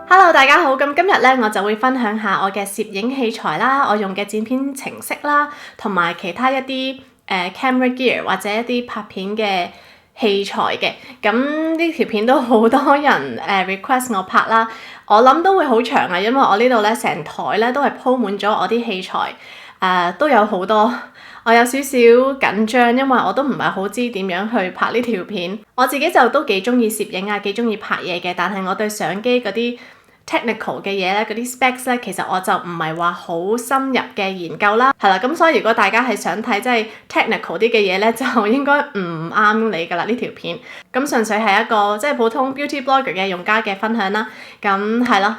Hello，大家好，咁今日咧我就會分享下我嘅攝影器材啦，我用嘅剪片程式啦，同埋其他一啲camera gear 或者一啲拍片嘅器材嘅。咁呢條片都好多人request 我拍啦，我諗都會好長啊，因為我呢度咧成台咧都係鋪滿咗我啲器材，都有好多。我有少少緊張，因為我都唔係好知點樣去拍呢條片。我自己就都幾中意攝影啊，幾中意拍嘢嘅，但係我對相機嗰啲technical 嘅嘢咧，嗰啲 specs 咧，其實我就唔係話好深入嘅研究啦，係啦，咁所以如果大家係想睇即係 technical 啲嘅嘢咧，就應該唔啱你噶啦呢條片。咁純粹係一個即係普通 beauty blogger 嘅用家嘅分享啦。咁係咯，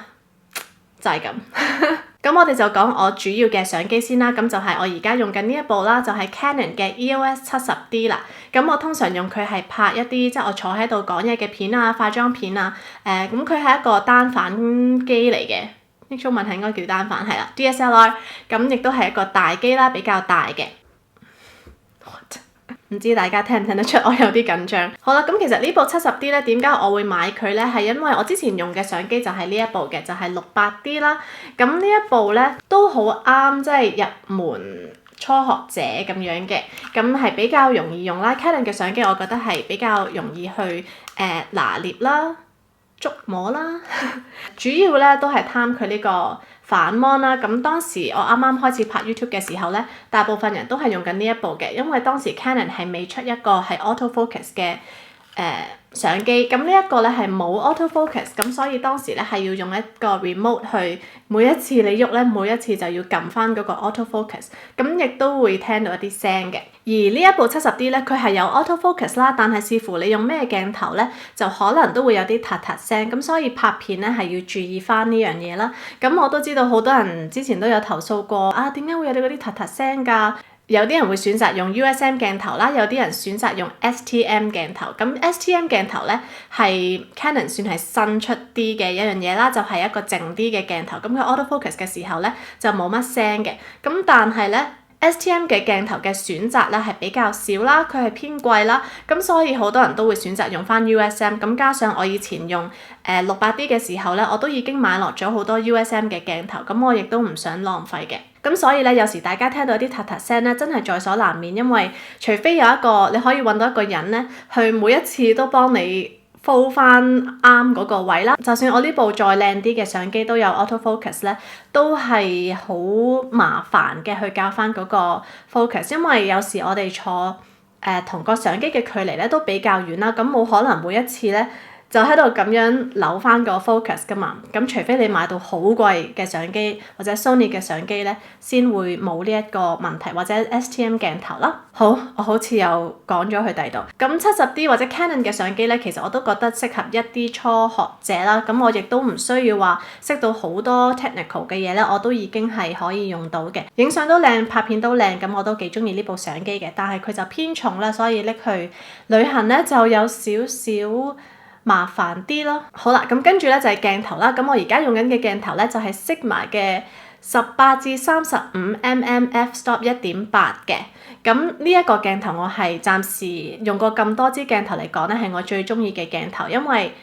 就係咁。咁我哋就講我主要嘅相機先啦，咁就係我而家用緊呢一部啦，就係 Canon 嘅 EOS 70D 啦。咁我通常用佢係拍一啲即係我坐喺度講嘢嘅片啊、化妝片啊。咁佢係一個單反機嚟嘅，啲中文係應該叫單反係啦 ，DSLR。咁亦都係一個大機啦，比較大嘅。唔知大家聽唔聽得出我有啲緊張？好啦，咁其實呢部 70D 咧，點解我會買佢咧？係因為我之前用嘅相機就係呢一部嘅，就係68D啦。咁呢一部咧都好啱，即係入門初學者咁樣嘅，咁係比較容易用啦。Canon 嘅相機我覺得係比較容易去拿捏啦、捉摸啦，主要咧都係貪佢呢個反 mon 啦。咁當時我啱啱開始拍 YouTube 嘅時候咧，大部分人都係用緊呢一部嘅，因為當時 Canon 係未出一個係 autofocus 嘅相機，咁呢一個咧係冇 autofocus，咁所以當時咧係要用一個 remote 去每一次你喐咧，每一次就要撳翻嗰個 autofocus，咁亦都會聽到一啲聲嘅。而呢一部 70D 咧，佢係有 autofocus 啦，但係視乎你用咩鏡頭咧，就可能都會有啲嗒嗒聲，咁所以拍片咧係要注意翻呢樣嘢啦。咁我都知道好多人之前都有投訴過啊，點解會有啲嗰啲嗒嗒聲㗎？有啲人會選擇用 USM 鏡頭啦，有啲人選擇用 STM 鏡頭。咁 STM 鏡頭咧係 Canon 算係新出啲嘅一樣嘢啦，就係一個靜啲嘅鏡頭。咁佢 autofocus 嘅時候咧就冇乜聲嘅。咁但係咧 STM 嘅鏡頭嘅選擇咧係比較少啦，佢係偏貴啦，咁所以好多人都會選擇用翻 USM。咁加上我以前用68D 嘅時候咧，我都已經買落咗好多 USM 嘅鏡頭，咁我亦都唔想浪費嘅。咁所以咧，有時大家聽到啲嗒嗒聲咧，真係在所難免，因為除非有一個你可以揾到一個人咧，去每一次都幫你 fold 翻啱嗰個位啦。就算我呢部再靚啲嘅相機都有 autofocus 咧，都係好麻煩嘅去校翻嗰個 focus， 因為有時我哋坐同個相機嘅距離咧都比較遠啦，咁冇可能每一次咧就喺度咁樣扭翻個 focus 噶嘛，咁除非你買到好貴嘅相機或者 Sony 嘅相機咧，先會冇呢一個問題，或者 STM 鏡頭啦。好，我好似又講咗去第度。咁 70D 或者 Canon 嘅相機咧，其實我都覺得適合一啲初學者啦。咁我亦都唔需要話識到好多 technical 嘅嘢咧，我都已經係可以用到嘅。影相都靚，拍片都靚，咁我都幾中意呢部相機嘅。但係佢就偏重啦，所以拎去旅行咧就有少少麻煩啲咯。好啦，咁跟住咧就係鏡頭啦。咁我而家用緊嘅鏡頭咧就係 Sigma 嘅18至35mm f-stop 1.8嘅。咁呢一個鏡頭我係暫時用過咁多支鏡頭嚟講咧，係我最中意嘅鏡頭，因為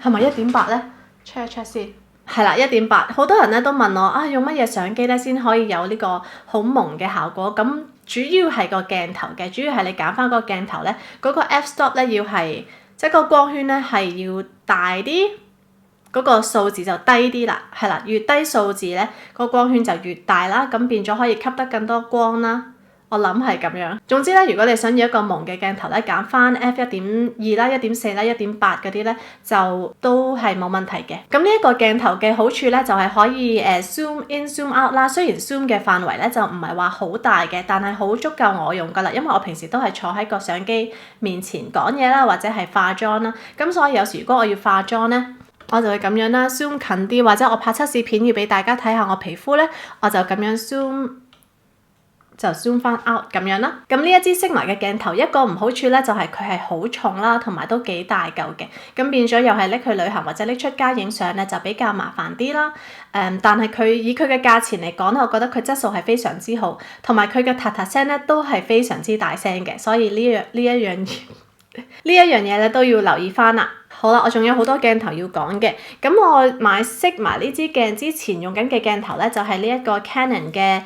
係咪1.8咧？check 一 check 先。係啦，1.8。好多人咧都問我啊，用乜嘢相機咧先可以有呢個好朦嘅效果？咁主要係個鏡頭嘅，主要係你揀翻嗰個鏡頭咧，嗰個 f-stop 咧要係即係個光圈咧係要大啲，嗰個數字就低啲啦，係啦，越低數字咧，個光圈就越大啦，咁變咗可以吸得更多光啦。我諗係咁樣。總之咧，如果你想要一個朦嘅鏡頭咧，揀翻 F1.2 啦、1.4 啦、1.8嗰啲咧，就都係冇問題嘅。咁呢一個鏡頭嘅好處咧，就係可以zoom in zoom out 啦。雖然 zoom 嘅範圍咧就唔係話好大嘅，但係好足夠我用噶啦。因為我平時都係坐喺個相機面前講嘢啦，或者係化妝啦。咁所以有時如果我要化妝咧，我就會咁樣啦，zoom 近啲，或者我拍測試片要俾大家睇下我皮膚咧，我就咁樣 zoom 翻 out 咁樣啦。咁呢一支 Sigma 嘅鏡頭一個唔好處咧，就係佢係好重啦，同埋都幾大嚿嘅。咁變咗又係拎去旅行或者拎出街影相咧，就比較麻煩啲啦。但係佢以佢嘅價錢嚟講咧，我覺得佢質素係非常之好，同埋佢嘅嗒嗒聲咧都係非常之大聲嘅。所以呢一樣嘢咧都要留意翻啦。好啦，我仲有好多鏡頭要講嘅。咁我買 Sigma 呢支鏡之前用緊嘅鏡頭咧，就係呢一個 Canon 嘅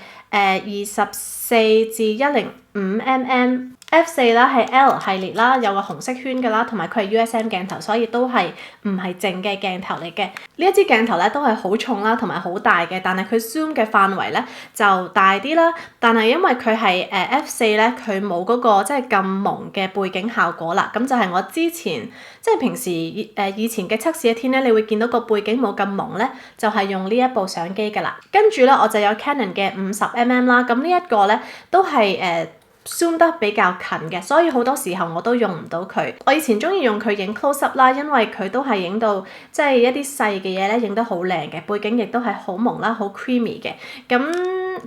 24-105mm f4 啦，係 L 系列啦，有個紅色圈㗎啦，同埋佢係 USM 鏡頭，所以都係唔係淨嘅鏡頭嚟嘅。呢一支鏡頭咧都係好重啦，同埋好大嘅，但係佢 zoom 嘅範圍咧就大啲啦。但係因為佢係F4 咧，佢冇嗰個即係咁朦嘅背景效果啦。咁就係我之前即係平時以前嘅測試一天咧，你會見到個背景冇咁朦咧，就係用呢一部相機㗎啦。跟住咧我就有 Canon 嘅50mm啦，咁呢一個咧都係zoom 得比較近嘅，所以好多時候我都用唔到佢。我以前中意用佢影 close up 啦，因為佢都係影到即係一啲細嘅嘢咧，影得好靚嘅，背景亦都係好朦啦，好 creamy 嘅。咁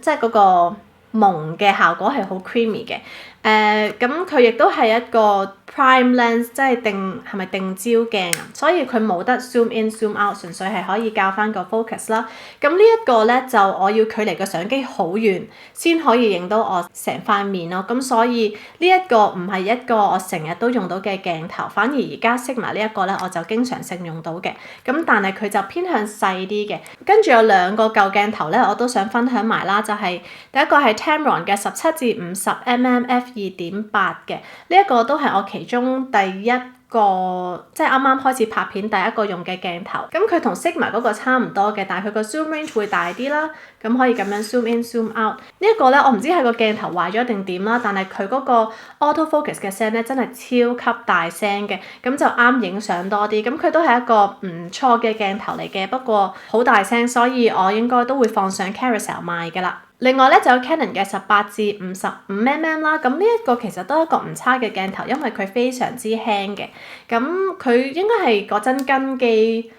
即係嗰個朦嘅效果係好 creamy 嘅。咁佢亦都係一個 prime lens， 即係係咪定焦鏡啊？所以佢冇得 zoom in zoom out， 純粹係可以校翻個 focus 啦。咁呢一個咧就我要距離個相機好遠先可以影到我成塊面咯。咁所以呢一個唔係一個我成日都用到嘅鏡頭，反而而家 Sigma 呢一個咧我就經常性用到嘅。咁但係佢就偏向細啲嘅。跟住有兩個舊鏡頭咧，我都想分享埋啦，就係第一個係 Tamron 嘅17-50mm f2.8 嘅，呢一個都係我其中第一個即係啱啱開始拍片第一個用嘅鏡頭。咁佢同 Sigma 嗰個差唔多嘅，但係佢個 zoom range 會大啲啦。咁可以咁樣 zoom in zoom out。呢一個咧我唔知係個鏡頭壞咗定點啦，但係佢嗰個 auto focus 嘅聲咧真係超級大聲嘅，咁就啱影相多啲。咁佢都係一個唔錯嘅鏡頭嚟嘅，不過好大聲，所以我應該都會放上 Carousell 賣㗎啦。另外咧就有 Canon 嘅18-55mm啦，咁呢一個其實都係一個唔差嘅鏡頭，因為佢非常之輕嘅。咁佢應該係嗰陣跟機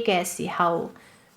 嘅時候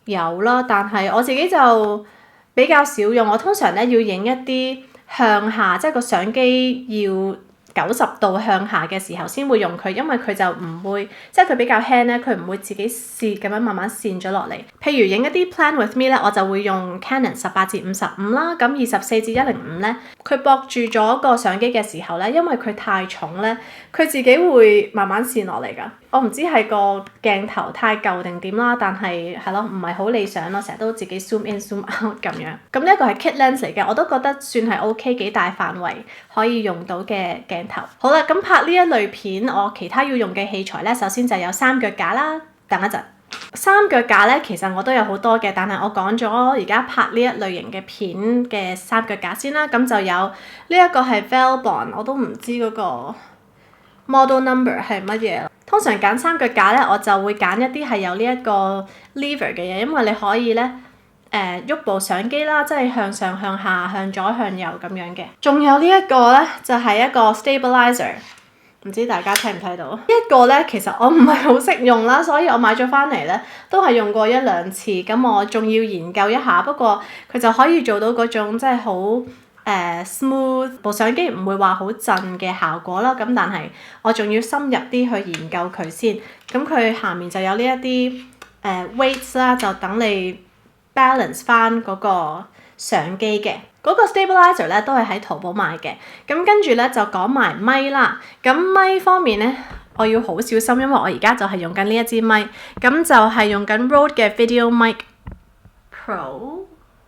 有啦，但係我自己就比較少用。我通常咧要影一啲向下，即係個相機要90度向下嘅時候先會用佢，因為佢就唔會，即係佢比較輕咧，佢唔會自己跣咁樣慢慢跣咗落嚟。譬如影一啲 Plan with me 咧，我就會用 Canon 18-55啦，咁24-105咧，佢駁住咗個相機嘅時候咧，因為佢太重咧，佢自己會慢慢跣落嚟㗎。我唔知係個鏡頭太舊定點啦，但係咯，唔係好理想咯，成日都自己 zoom in zoom out 咁樣。咁呢一個係 kit lens 嚟嘅，我都覺得算係 OK， 幾大範圍可以用到嘅鏡頭。好啦，咁拍呢一類片，我其他要用嘅器材咧，首先就有三腳架啦。等一陣，三腳架咧其實我都有好多嘅，但係我講咗而家拍呢一類型嘅片嘅三腳架先啦。咁就有呢一個係 Velbon， 我都唔知嗰個 model number 係乜嘢。通常揀三腳架咧，我就會揀一啲係有呢一個 lever 嘅嘢，因為你可以咧喐部相機啦，即係向上、向下、向左、向右咁樣嘅。仲有呢一個咧，就係一個 stabilizer， 唔知大家睇唔睇到？呢一個咧其實我唔係好識用啦，所以我買咗翻嚟咧都係用過一兩次，咁我仲要研究一下。不過佢就可以做到嗰種即係好smooth， 部相機唔會話好震嘅效果啦。咁但係我仲要深入啲去研究佢先。咁佢下面就有呢一啲weights 啦，就等你 balance 翻嗰個相機嘅。嗰個 stabilizer 咧都係喺淘寶買嘅。咁跟住咧就講埋咪啦。咁咪方面咧，我要好小心，因為我而家就係用緊呢一支咪。咁就係用緊 Rode 嘅 VideoMic Pro，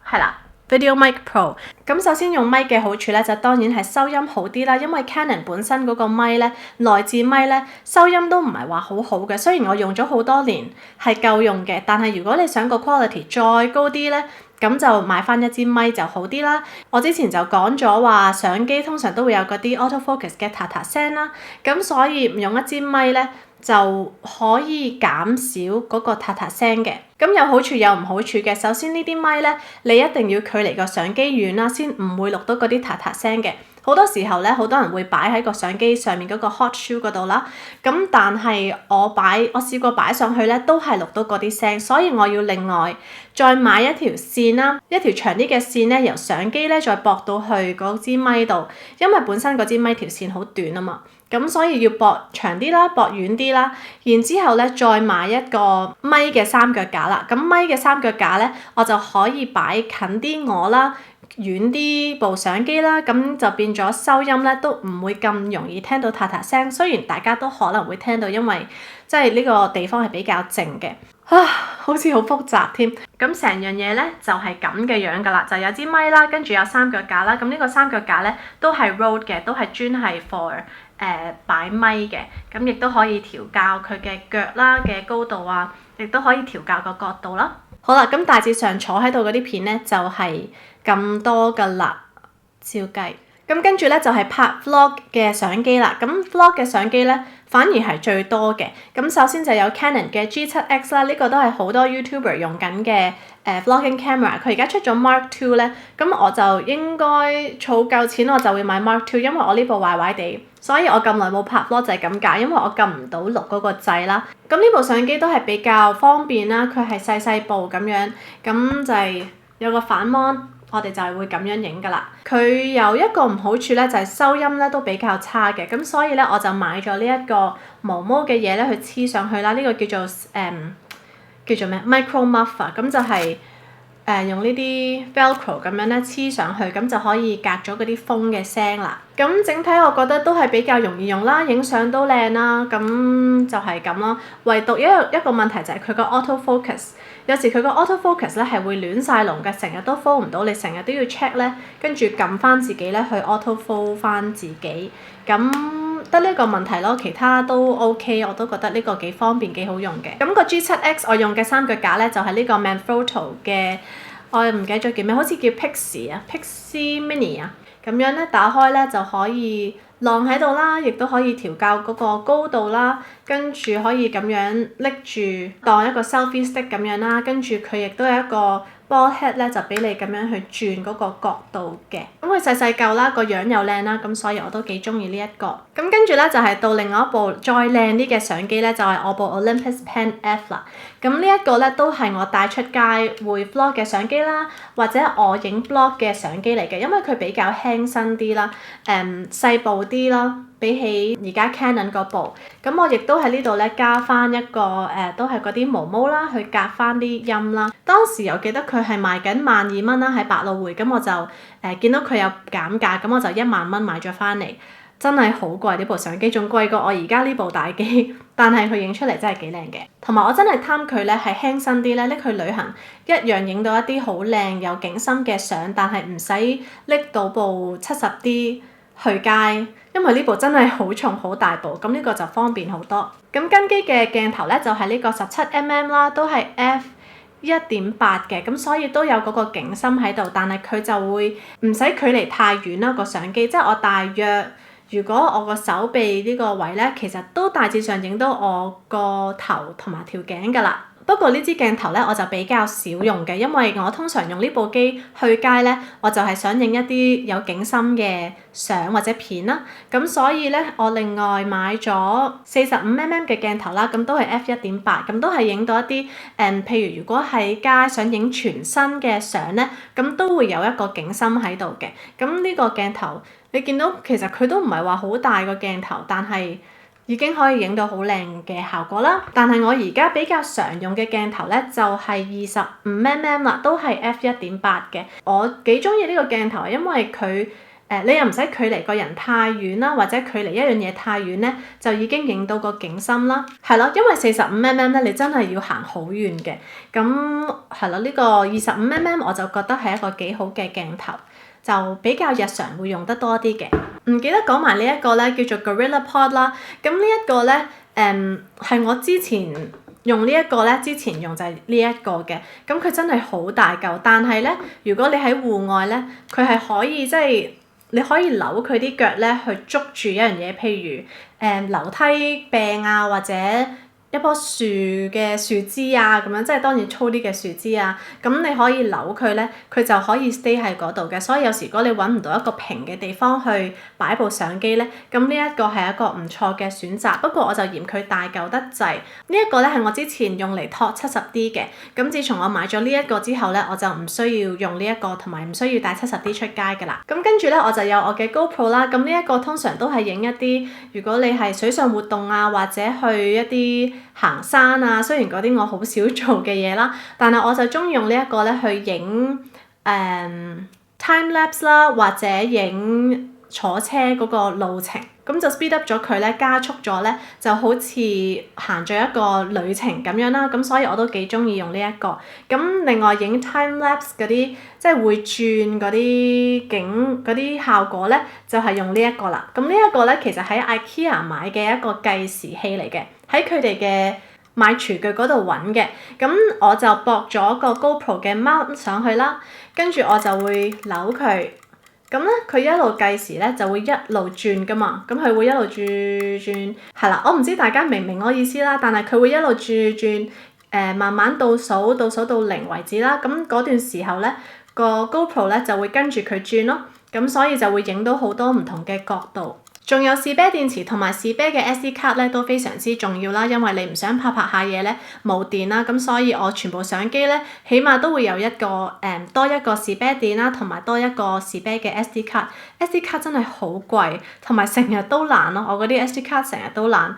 係啦。Video Mic Pro。咁首先用咪嘅好處咧，就當然係收音好啲啦。因為 Canon 本身嗰個咪咧，內置咪咧，收音都唔係話好好嘅。雖然我用咗好多年係夠用嘅，但係如果你想個 quality 再高啲咧，咁就買翻一支咪就好啲啦。我之前就講咗話，相機通常都會有嗰啲 auto focus 嘅嗒嗒聲啦。咁所以唔用一支咪咧，就可以減少嗰個嗒嗒聲嘅。咁有好處有唔好處嘅。首先呢啲咪咧，你一定要距離個相機遠啦，先唔會錄到嗰啲嗒嗒聲嘅。好多時候咧，好多人會擺喺個相機上面嗰個 hot shoe 嗰度啦。咁但係我試過擺上去咧，都係錄到嗰啲聲，所以我要另外再買一條線啦，一條長啲嘅線咧，由相機咧再駁到去嗰支咪度，因為本身嗰支咪條線好短啊嘛。咁所以要駁長啲啦，駁遠啲啦，然之後咧再買一個咪嘅三腳架啦。咁咪嘅三腳架咧，我就可以擺近啲我啦，遠啲部相機啦，咁就變咗收音咧都唔會咁容易聽到嗒嗒聲。雖然大家都可能會聽到，因為即係呢個地方係比較靜嘅。好似好複雜添。咁成樣嘢咧就係咁嘅樣噶啦，就有支咪啦，跟住有三腳架啦。咁呢個三腳架咧都係 Rode 嘅，都係專係 for 擺咪嘅。咁亦都可以調校佢嘅腳啦嘅高度啊，亦都可以調校個角度啦。好啦，咁大致上坐喺度嗰啲片咧就係咁多噶啦，照計。咁跟住咧就係拍 vlog 嘅相機啦。咁 vlog 嘅相機咧反而係最多嘅。咁首先就有 Canon 嘅 G7X 啦，呢個都係好多 YouTuber 用緊嘅vlogging camera。佢而家出咗 Mark II 咧，咁我就應該儲夠錢我就會買 Mark II，因為我呢部壞壞地，所以我咁耐冇拍 vlog 就係咁解，因為我撳唔到錄嗰個掣啦。咁呢部相機都係比較方便啦，佢係細細部咁樣，咁就係有個反 mon。我哋就係會咁樣影噶啦。佢有一個唔好處咧，就係收音咧都比較差嘅。咁所以咧，我就買咗呢一個毛毛嘅嘢咧去黐上去啦。呢個叫做咩 Micro Muffler，咁就係用呢啲 Velcro 咁樣咧黐上去，咁就可以隔咗嗰啲風嘅聲啦。咁整體我覺得都係比較容易用啦，影相都靚啦。咁就係咁咯。唯獨一個問題就係佢個 auto focus。有時佢個 auto focus 咧係會亂晒龍嘅，成日都 focus 唔到，你成日都要 check 咧，跟住撳翻自己咧去 auto focus 翻自己。咁得呢個問題咯，其他都 OK， 我都覺得呢個幾方便幾好用嘅。咁個 G7X 我用嘅三腳架咧就係呢個 Manfrotto 嘅，我唔記得咗叫咩，好似叫 Pixie Mini 啊。咁樣咧打開咧就可以晾喺度啦，亦都可以調校嗰個高度啦，跟住可以咁樣拎住當一個 selfie stick 咁樣啦，跟住佢亦都有一個 ball head 咧，就俾你咁樣去轉嗰個角度嘅。咁佢細細嚿啦，個樣又靚啦，咁所以我都幾中意呢一個。咁跟住咧就係到另外一部再靚啲嘅相機咧，就係我部 Olympus Pen F 啦。咁呢一個咧都係我帶出街會 vlog 嘅相機啦，或者我影 blog 嘅相機嚟嘅，因為佢比較輕身啲啦，細部啲啦，比起而家 Canon 嗰部。咁我亦都喺呢度咧加翻一個都係嗰啲毛毛啦，去夾翻啲音啦。當時我記得佢係賣緊12,000啦喺百老匯，咁我就見到佢有減價，咁我就10,000蚊買咗翻嚟。真係好貴呢部相機，仲貴過我而家呢部大機，但係佢影出嚟真係幾靚嘅。同埋我真係貪佢咧係輕身啲咧，拎去旅行一樣影到一啲好靚有景深嘅相，但係唔使拎到部70D 去街，因為呢部真係好重好大部，咁呢個就方便好多。咁跟機嘅鏡頭咧就係呢個17mm啦，都係 f1.8 嘅，咁所以都有嗰個景深喺度，但係佢就會唔使距離太遠啦個相機，即係我大約。如果我個手臂呢個位咧，其實都大致上影到我個頭同埋條頸㗎啦。不過呢支鏡頭咧，我就比較少用嘅，因為我通常用呢部機去街咧，我就係想影一啲有景深嘅相或者片啦。咁所以咧，我另外買咗45mm嘅鏡頭啦，咁都係 f1.8，咁都係影到一啲譬如如果喺街想影全身嘅相咧，咁都會有一個景深喺度嘅。咁呢個鏡頭。你見到其實佢都唔係話好大個鏡頭，但係已經可以影到好靚嘅效果啦。但係我而家比較常用嘅鏡頭咧，就係25mm啦，都係 f1.8 嘅。我幾中意呢個鏡頭，因為佢你又唔使距離個人太遠啦，或者距離一樣嘢太遠咧，就已經影到個景深啦。係咯，因為45mm咧，你真係要行好遠嘅。咁係咯，呢個25mm我就覺得係一個幾好嘅鏡頭。就比較日常會用得多啲嘅。唔記得講埋呢一個咧，叫做 GorillaPod 啦。咁呢一個咧，係我之前用呢一個咧，之前用就係呢一個嘅。咁佢真係好大嚿，但係咧，如果你喺戶外咧，佢係可以即係你可以扭佢啲腳咧去捉住一樣嘢，譬如樓梯柄啊，或者一棵樹嘅樹枝啊，咁樣即係當然粗啲嘅樹枝啊，咁你可以扭佢咧，佢就可以 stay 喺嗰度嘅。所以有時如果你揾唔到一個平嘅地方去擺部相機咧，咁呢一個係一個唔錯嘅選擇。不過我就嫌佢大嚿得滯。呢一個咧係我之前用嚟托 70D 嘅。咁自從我買咗呢一個之後咧，我就唔需要用呢一個，同埋唔需要帶 70D 出街㗎啦。咁跟住咧，我就有我嘅 GoPro 啦。咁呢一個通常都係影一啲，如果你係水上活動啊，或者去一啲行山啊，雖然嗰啲我好少做嘅嘢啦，但係我就中意用呢一個咧去影time time lapse 啦，或者影坐車嗰個路程，咁就 speed up 咗佢咧，加速咗咧，就好似行咗一個旅程咁樣啦。咁所以我都幾中意用呢一個。咁另外影 time lapse 嗰啲，即係會轉嗰啲景嗰啲效果咧，就係用呢一個啦。咁呢一個咧，其實喺 IKEA 買嘅一個計時器嚟嘅，喺佢哋嘅買廚具嗰度揾嘅。咁我就駁咗個 GoPro 嘅 mount 上去啦，跟住我就會扭佢。咁咧，佢一路計時咧，就會一路轉噶嘛。咁佢會一路轉，係啦。我唔知大家明唔明我意思啦，但係佢會一路轉，慢慢倒數到0為止啦。咁嗰段時候咧，個 GoPro 咧就會跟住佢轉咯。咁所以就會影到好多唔同嘅角度。仲有士啤電池同埋士啤嘅 SD 卡咧都非常之重要啦，因為你唔想拍下嘢咧冇電啦，咁所以我全部相機咧起碼都會有一個多一個士啤電啦，同埋多一個士啤嘅 SD 卡。SD 卡真係好貴，同埋成日都爛咯，我嗰啲 SD 卡成日都爛。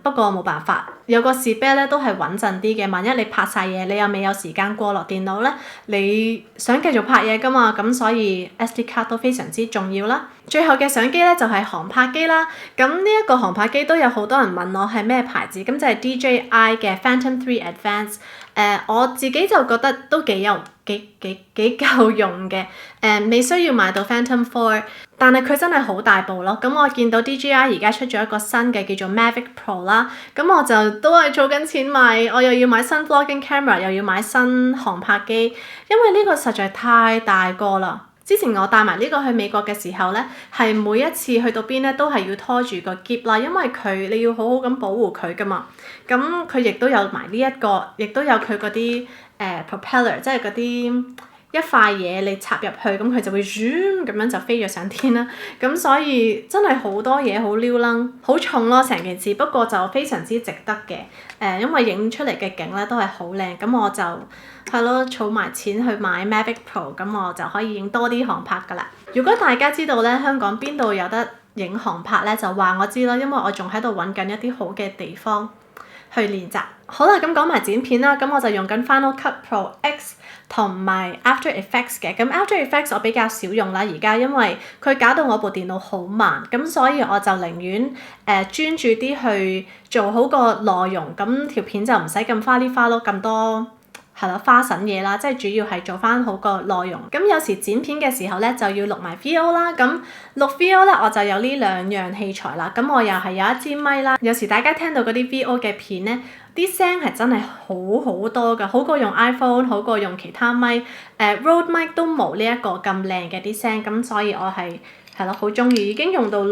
不過冇辦法，有個士啤咧都係穩陣啲嘅。萬一你拍晒嘢，你又未有時間過落電腦咧，你想繼續拍嘢㗎嘛，咁所以 SD 卡都非常之重要啦。最後嘅相機咧就係航拍機啦。咁呢一個航拍機都有好多人問我係咩牌子，咁就係 DJI 嘅 Phantom 3 Advance。我自己就覺得都幾夠用嘅。未需要買到 Phantom 4，但係佢真係好大部咯。咁我見到 DJI 而家出咗一個新嘅叫做 Mavic Pro 啦，咁我就都係儲緊錢買，我又要買新 vlogging camera，又要買新航拍機，因為呢個實在太大個啦。之前我帶埋呢個去美國嘅時候咧，係每一次去到邊咧都係要拖住個篋啦，因為你要好好咁保護佢噶嘛。咁佢亦都有埋呢一個，亦都有佢嗰啲propeller，即係嗰啲一塊嘢你插入去，咁佢就會咁樣就飛咗上天啦。咁所以真係好多嘢好撩楞，好重咯成件事。不過就非常之值得嘅。因為影出嚟嘅景咧都係好靚，咁我就係咯儲埋錢去買 Mavic Pro，咁我就可以影多啲航拍㗎啦。如果大家知道咧香港邊度有得影航拍咧，就話我知啦，因為我仲喺度揾緊一啲好嘅地方去練習。好啦，咁講埋剪片啦，咁我就用緊 Final Cut Pro X 同埋 After Effects 嘅。咁 After Effects 我比較少用啦，而家因為佢搞到我部電腦好慢，咁所以我就寧願專注啲去做好個內容，咁條片就唔使咁花哩花咯，咁多係啦花神嘢啦，即係主要係做翻好個內容。咁有時剪片嘅時候咧就要錄埋 VO 啦，咁錄 VO 咧我就有呢兩樣器材啦。咁我又係有一支咪啦，有時大家聽到嗰啲 VO 嘅片咧，啲聲係真係好多㗎，好過用 iPhone， 好過用其他咪。Rode mic 都冇呢一個咁靚嘅啲聲，咁所以我係咯好中意，已經用到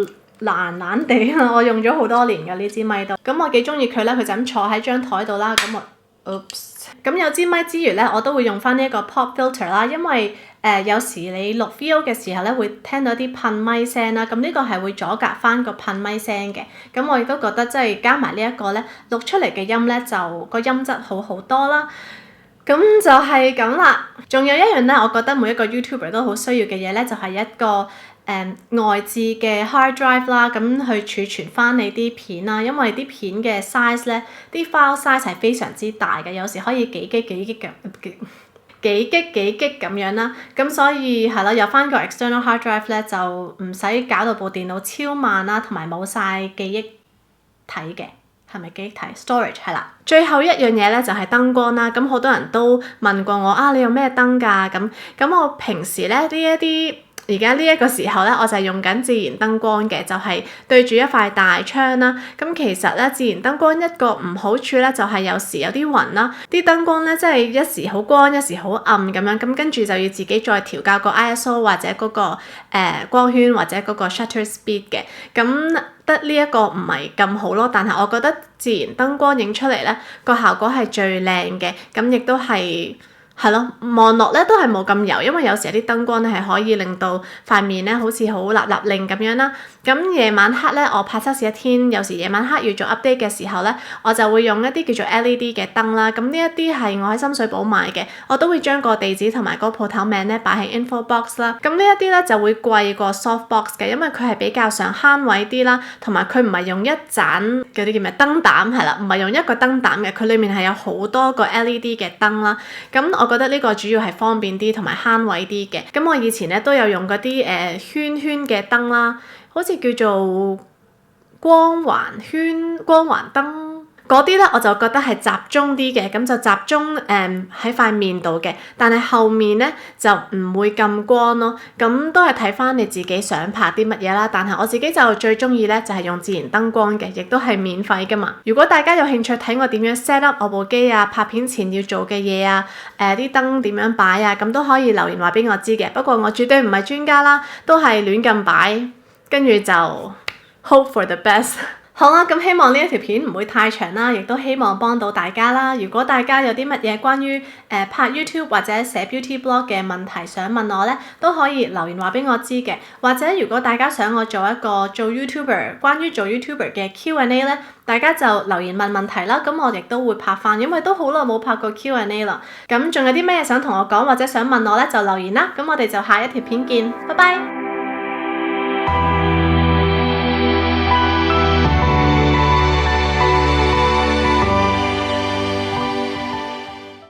爛地啦，我用咗好多年㗎呢支咪都。咁我幾中意佢咧，佢就咁坐喺張台度啦，咁咁有支咪之餘咧，我都會用翻呢一個 pop filter 啦，因為有時你錄 VO 嘅時候咧，會聽到啲噴咪聲啦，咁呢個係會阻隔翻個噴咪聲嘅。咁我亦都覺得即係加埋呢一個咧，錄出嚟嘅音咧就個音質好多啦。咁就係咁啦。仲有一樣咧，我覺得每一個 YouTuber 都好需要嘅嘢咧，就係一個外置嘅 hard drive 啦，咁去儲存翻你啲片啦，因為啲片嘅 size 咧，啲 file size 係非常之大嘅，有時可以幾 G 咁樣啦，咁所以係啦，有翻個 external hard drive 咧，就唔使搞到部電腦超慢啦，同埋冇晒記憶體嘅，係咪記憶體 storage 係啦。最後一樣嘢咧就係燈光啦，咁好多人都問過我你用咩燈㗎？咁我平時咧而家呢一個時候咧，我就係用緊自然燈光嘅，就係對住一塊大窗啦。咁其實咧，自然燈光一個唔好處咧，就係有時有啲雲啦，啲燈光咧即係一時好光，一時好暗咁樣。咁跟住就要自己再調校個 ISO 或者嗰個光圈或者嗰個 shutter speed 嘅。咁得呢一個唔係咁好咯，但係我覺得自然燈光影出嚟咧個效果係最靚嘅，咁亦都係咯，望落咧都係冇咁油，因為有時有啲燈光咧係可以令到塊面咧好似好立令咁樣啦。咁夜晚黑咧，我拍測試一天，有時夜晚黑要做 update 嘅時候咧，我就會用一啲叫做 LED 嘅燈啦。咁呢一啲係我喺深水埗買嘅，我都會將個地址同埋個鋪頭名咧擺喺 info box 啦。咁呢一啲咧就會貴過 soft box 嘅，因為佢係比較上慳位啲啦，同埋佢唔係用一盞嗰啲叫咩燈膽係啦，唔係用一個燈膽嘅，佢裡面係有好多個 LED 嘅燈啦。咁我覺得呢個主要係方便啲同埋慳位啲嘅。咁我以前咧都有用嗰啲圈圈嘅燈啦，好似叫做光環燈。嗰啲咧我就覺得係集中啲嘅，咁就集中喺塊面度嘅，但係後面咧就唔會咁光咯。咁都係睇翻你自己想拍啲乜嘢啦。但係我自己就最中意咧就係用自然燈光嘅，亦都係免費噶嘛。如果大家有興趣睇我點樣 set up 我部機啊，拍片前要做嘅嘢啊，啲燈點樣擺啊，咁都可以留言話俾我知嘅。不過我絕對唔係專家啦，都係亂咁擺，跟住就 hope for the best。好啦，咁希望呢一條片唔會太長啦，亦都希望幫到大家啦。如果大家有啲乜嘢關於拍 YouTube 或者寫 Beauty Blog 嘅問題想問我咧，都可以留言話俾我知嘅。或者如果大家想我做一個做 YouTuber 關於做 YouTuber 嘅 Q&A 咧，大家就留言問問題啦。咁我亦都會拍翻，因為都好耐冇拍過 Q&A 啦。咁仲有啲咩想同我講或者想問我咧，就留言啦。咁我哋就下一條片見，拜拜。